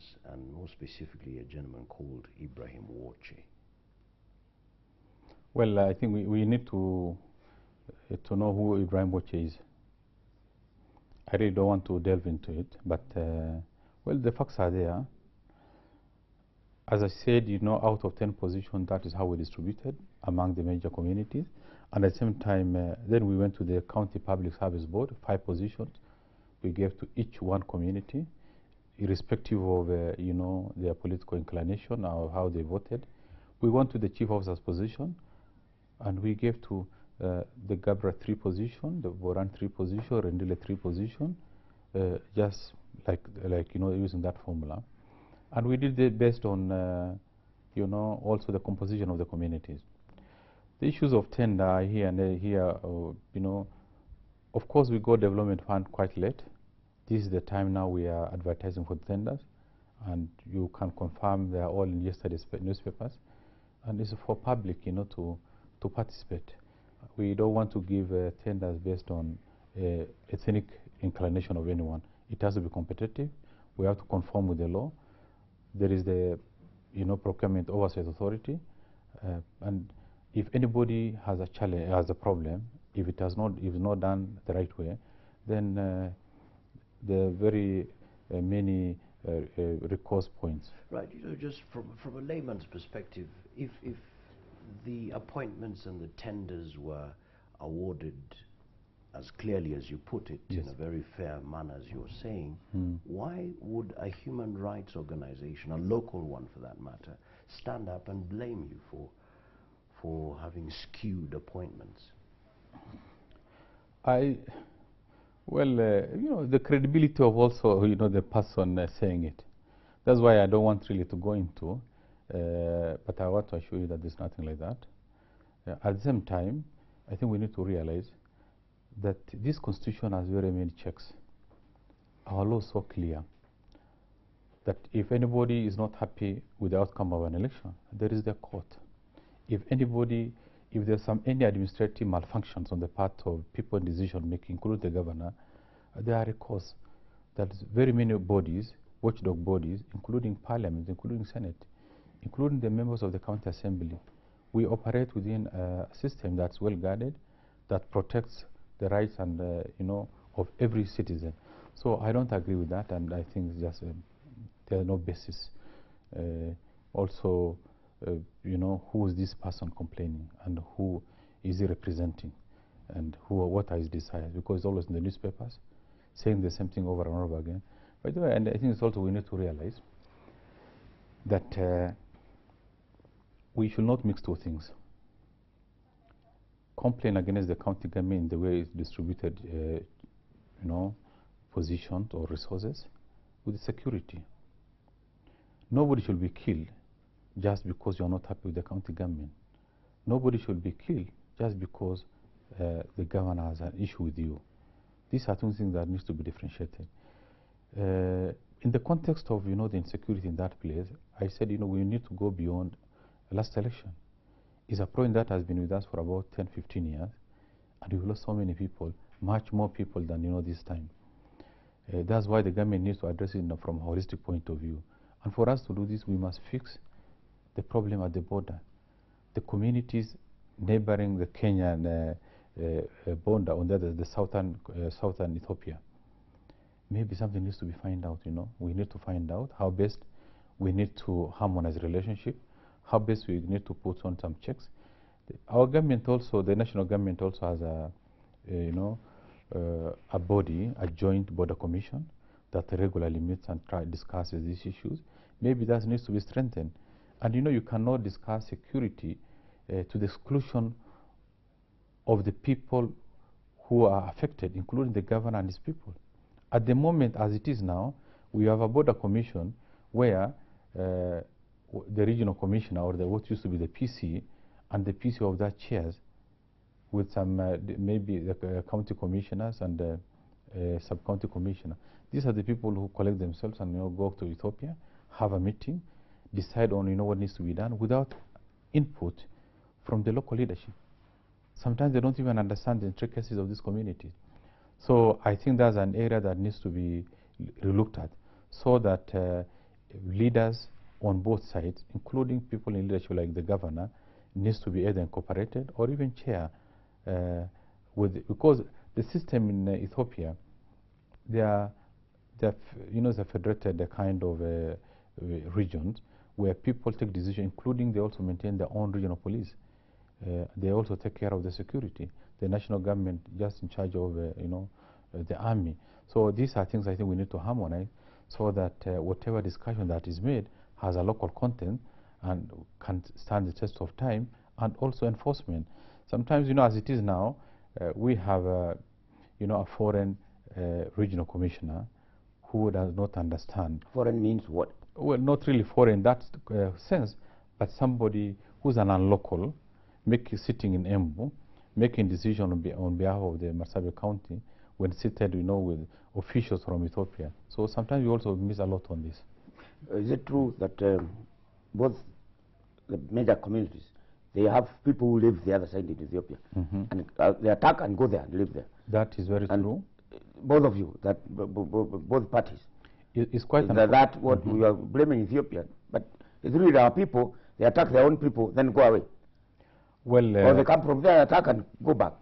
tenders, and more specifically a gentleman called Ibrahim Wache? Well, I think we need to know who Ibrahim Wache is. I really don't want to delve into it, but well, the facts are there. As I said, out of 10 positions, that is how we distributed among the major communities. And at the same time, then we went to the County Public Service Board, 5 positions. We gave to each one community, irrespective of, their political inclination or how they voted. We went to the Chief Officer's position, and we gave to the Gabra 3 position, the Boran 3 position, Rendile 3 position, just like using that formula. And we did it based on, also the composition of the communities. The issues of tender here and here, of course we got development fund quite late. This is the time now we are advertising for tenders, and you can confirm they are all in yesterday's newspapers, and it's for public, to participate. We don't want to give tenders based on ethnic inclination of anyone. It has to be competitive. We have to conform with the law. There is the, Procurement Oversight Authority, and if anybody has a challenge, has a problem, if it's not done the right way, then there are very many recourse points. Right. Just from a layman's perspective, if the appointments and the tenders were awarded as clearly as you put it, yes, in a very fair manner, as you're saying, why would a human rights organization, a local one for that matter, stand up and blame you for having skewed appointments? Well, the credibility of also, the person saying it. That's why I don't want really to go into, but I want to assure you that there's nothing like that. At the same time, I think we need to realize that this constitution has very many checks. Our law is so clear that if anybody is not happy with the outcome of an election, there is the court. If there's any administrative malfunctions on the part of people in decision making, including the governor, there are recourse. There's very many bodies, watchdog bodies, including parliament, including senate, including the members of the county assembly. We operate within a system that's well guarded, that protects the rights and of every citizen. So I don't agree with that, and I think it's just there's no basis. Also, who is this person complaining, and who is he representing, and what are his desires? Because it's always in the newspapers, saying the same thing over and over again. By the way, and I think it's also we need to realize that we should not mix two things. Complain against the county government in the way it's distributed, positions or resources, with security. Nobody should be killed just because you're not happy with the county government. Nobody should be killed just because the governor has an issue with you. These are two things that needs to be differentiated. In the context of the insecurity in that place, I said we need to go beyond the last election. It's a problem that has been with us for about 10-15 years, and we've lost so many people, much more people than this time. That's why the government needs to address it from a holistic point of view. And for us to do this, we must fix the problem at the border. The communities neighboring the Kenyan border, on the southern Ethiopia. Maybe something needs to be found out. We need to find out how best we need to harmonize relationship, how best we need to put on some checks. Our government also, the national government also has a body, a joint border commission that regularly meets and discusses these issues. Maybe that needs to be strengthened. And you cannot discuss security to the exclusion of the people who are affected, including the governor and his people. At the moment, as it is now, we have a border commission where the regional commissioner, or what used to be the PC, and the PC of that chairs, with some maybe the county commissioners and sub-county commissioner. These are the people who collect themselves and go to Ethiopia, have a meeting, decide on what needs to be done without input from the local leadership. Sometimes they don't even understand the intricacies of this community. So I think that's an area that needs to be relooked at, so that leaders on both sides, including people in leadership like the governor, needs to be either incorporated or even chair because the system in Ethiopia, they are the federated kind of regions where people take decisions, including they also maintain their own regional police. They also take care of the security. The national government just in charge of the army. So these are things I think we need to harmonize so that whatever discussion that is made has a local content and can stand the test of time, and also enforcement. Sometimes, as it is now, we have a foreign regional commissioner who does not understand. Foreign means what? Well, not really foreign in that sense, but somebody who's an unlocal, sitting in Embu, making decision on behalf of the Marsabit County when seated, with officials from Ethiopia. So sometimes we also miss a lot on this. Is it true that both the major communities, they have people who live the other side in Ethiopia, and they attack and go there and live there? That is very true. Both of you, both parties. It's quite that what we are blaming Ethiopia, but it's really our people. They attack their own people, then go away. Well, or they come from there, attack and go back.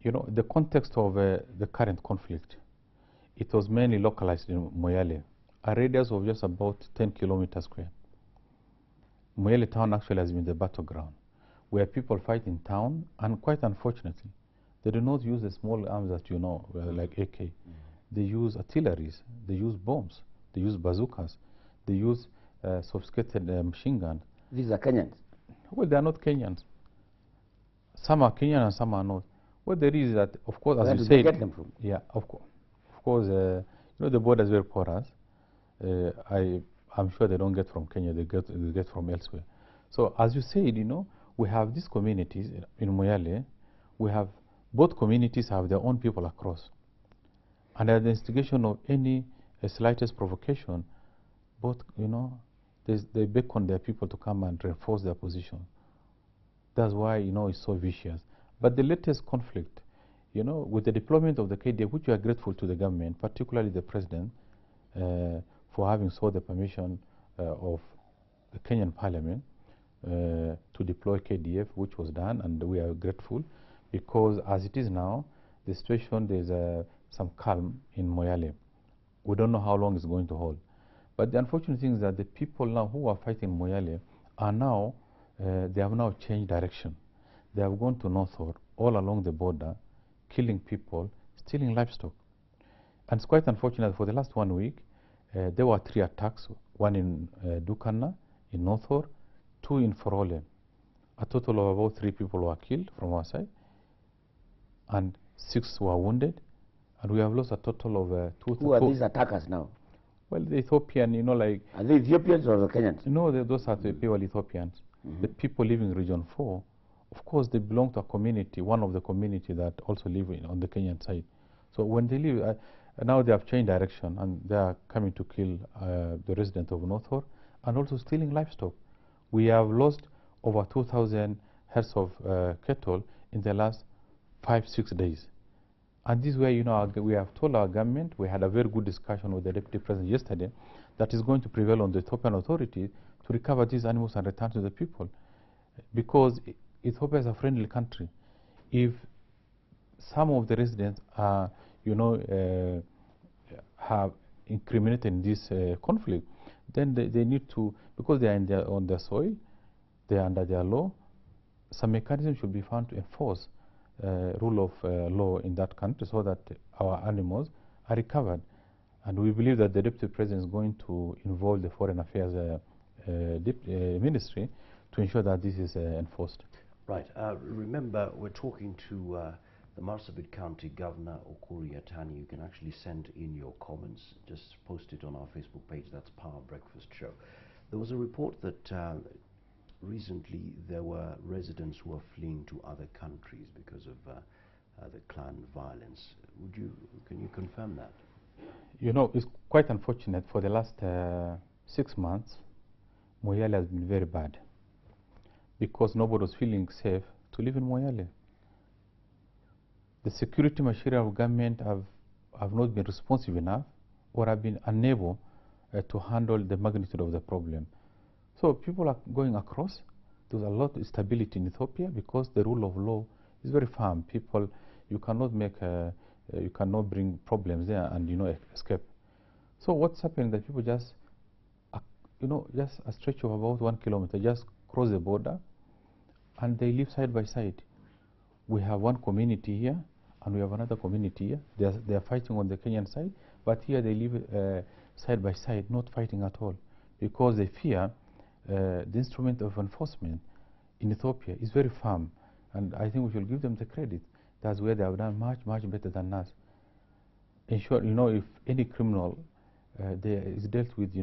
The context of the current conflict, it was mainly localized in Moyale, a radius of just about 10 kilometers square. Moyale town actually has been the battleground, where people fight in town, and quite unfortunately, they do not use the small arms that like AK. They use artilleries, they use bombs, they use bazookas, they use sophisticated machine guns. These are Kenyans? Well, they are not Kenyans. Some are Kenyan and some are not. What there is that, of course, as where you do said, they get them from? Yeah, of course, the border is very porous. I'm sure they don't get from Kenya; they get from elsewhere. So, as you said, we have these communities in Moyale. We have both communities have their own people across, and at the instigation of any slightest provocation, both they beckon their people to come and reinforce their position. That's why it's so vicious. But the latest conflict, with the deployment of the KDF, which we are grateful to the government, particularly the president, for having sought the permission of the Kenyan parliament to deploy KDF, which was done, and we are grateful because as it is now, the situation, there's some calm in Moyale. We don't know how long it's going to hold. But the unfortunate thing is that the people now who are fighting Moyale are now, they have now changed direction. They have gone to northward, all along the border, killing people, stealing livestock. And it's quite unfortunate, for the last 1 week, there were 3 attacks, one in Dukana, in northward, 2 in Forole. A total of about 3 people were killed from our side, and 6 were wounded, and we have lost a total of 2. Who are these attackers now? Well, the Ethiopian, like... Are they Ethiopians or the Kenyans? No, those are the pure Ethiopians. The people living in Region 4, of course, they belong to a community, one of the community that also live on the Kenyan side. So when they leave, now they have changed direction, and they are coming to kill the residents of Northor, and also stealing livestock. We have lost over 2,000 herds of cattle in the last 5-6 days. And this way, we have told our government, we had a very good discussion with the Deputy President yesterday, that is going to prevail on the Ethiopian authority to recover these animals and return to the people. Because Ethiopia is a friendly country. If some of the residents are, have incriminated in this conflict, then they need to, because they are on their soil, they are under their law, some mechanism should be found to enforce rule of law in that country so that our animals are recovered. And we believe that the Deputy President is going to involve the Foreign Affairs Ministry to ensure that this is enforced. Right. Remember, we're talking to the Marsabit County Governor, Ukur Yatani. You can actually send in your comments. Just post it on our Facebook page. That's Power Breakfast Show. There was a report that recently there were residents who are fleeing to other countries because of the clan violence. Can you confirm that? It's quite unfortunate. For the last 6 months, Moyale has been very bad because nobody was feeling safe to live in Moyale. The security machinery of government have not been responsive enough or have been unable to handle the magnitude of the problem. So people are going across. There's a lot of stability in Ethiopia because the rule of law is very firm. People, you cannot you cannot bring problems there and escape. So what's happening that people just just a stretch of about 1 kilometer just cross the border and they live side by side. We have one community here and we have another community here. They are fighting on the Kenyan side, but here they live side by side, not fighting at all, because they fear the instrument of enforcement in Ethiopia is very firm, and I think we should give them the credit. That's where they have done much, much better than us. In short, if any criminal is dealt with,